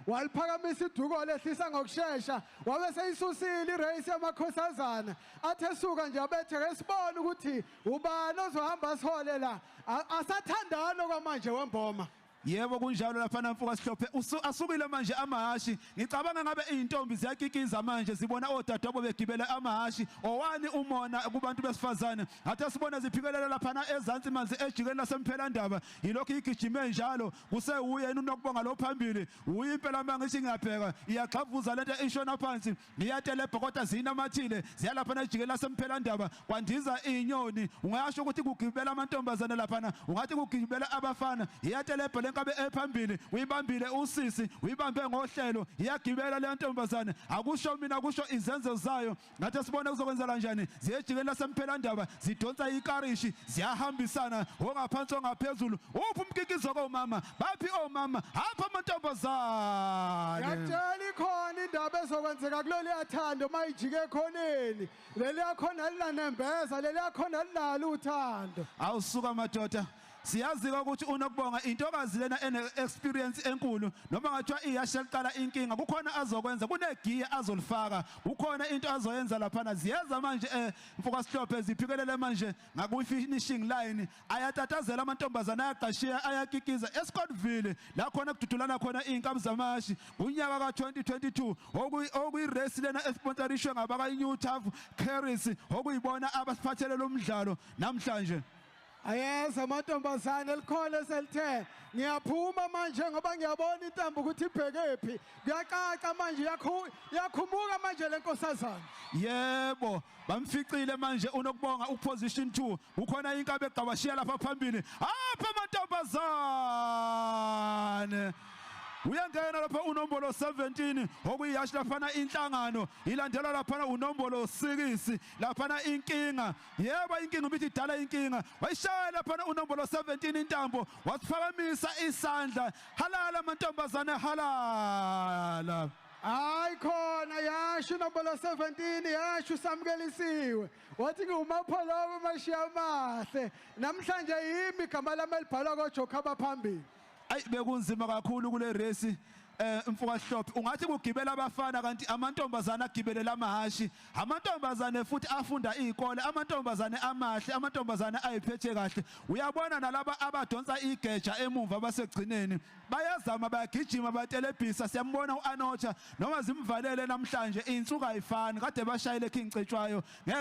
waliphakamisa iduko lehlisa ngokusheshsha wabe seyisusile irace yamakhosazana athe suka nje abethe ngesibona ukuthi ubani ozohamba sihole la asathandana kwamanje wemboma. Yebo kunjalo lapha namfuka sihlophe asukile manje amahashi ngicabanga ngabe izintombi ziyakikiza manje zibona odadewabo begibela amahashi owani umona kubantu besifazane athe sibona ziphikelela lapha ezantsi manzi ejikeni lasemphelandaba yilokho igijime njalo kusewuye unokubonga lo phambili uyi impela mangithi ngiyabheka iyagxavuza lento ishona phansi ngiyatelebha kodwa zinamathile ziyalapha ejikeni lasemphelandaba kwandiza inyoni ungayasho ukuthi kugibela amantombazane lapha ungathi kugibela abafana iyatelebha lenkabe ephambili uyibambile usisi uyibambe ngohlelo iyagibela le ntombazane akusho mina akusho izenzo zayo ngathi sibone kuzokwenza kanjani ziyejikeni lasemphelandaba zidonsa ikarishi ziyahambisana ongaphansi ongaphezulu uphi umkikizo komama baphi omama apha amantombazane yatshela ikhona indaba ezokwenzeka kuleli yathando mayijike ekhoneni leli yakhona lilanembeza leli yakhona linalo uthando awusuka madoda siyazi ukuthi unokubonga intokazi lena ene experience enkulu noma ngathiwa iyashaqala inkinga kukhona azokwenza kunegiya azolifaka kukhona into azoyenza lapha ziyeza manje mfuka sihlophe ziphikelele manje ngaku finishing line ayatatazela amantombazana ayaqashiya ayakikiza eScottville la khona kududulana khona inkabi zamashi unyaka ka2022 okuyi race lena esponsorishwe ngabaka New Tough Carries okuyibona abasiphathele lo mdlalo namhlanje. Ayeza amantombazane likhona selithe ngiyaphuma manje ngoba ngiyabona intambo ukuthi ibhekephi kuyacaca manje yakhumuka manje lenkosazana. Yebo bamficile manje unokubonga uposition 2 ukhona inkabe egqabashiya lapha phambili apha amantombazane uyangena lapha unombolo 17 okuyiyashi lapha Ihlangano ilandela lapha unombolo 6 lapha Ikinga yebo inkinga ubithi idala inkinga wayishaya lapha unombolo 17 intambo wasiphakamisa isandla halala amantombazane halala hayi khona yasho unombolo 17 yasho samkelisiwe wathi ngumapholobo mashiya amahle namhlanje yimi igama lami elibhalwa koJoke abaphambili. Ayi bekunzima kakhulu kule race mfuka sihlophe ungathi kugibela abafana kanti amantombazane agibelela amahashi amantombazane futhi afunda izikole amantombazane amahle amantombazane ayiphethe kahle uyabona nalaba abadonsa igeja emumva abasegcineni bayazama bayagijima batelebhisa siyambona uAnocha noma zimvalele namhlanje insuku ayifani kade bashayile ekhingcetshwayo ngeke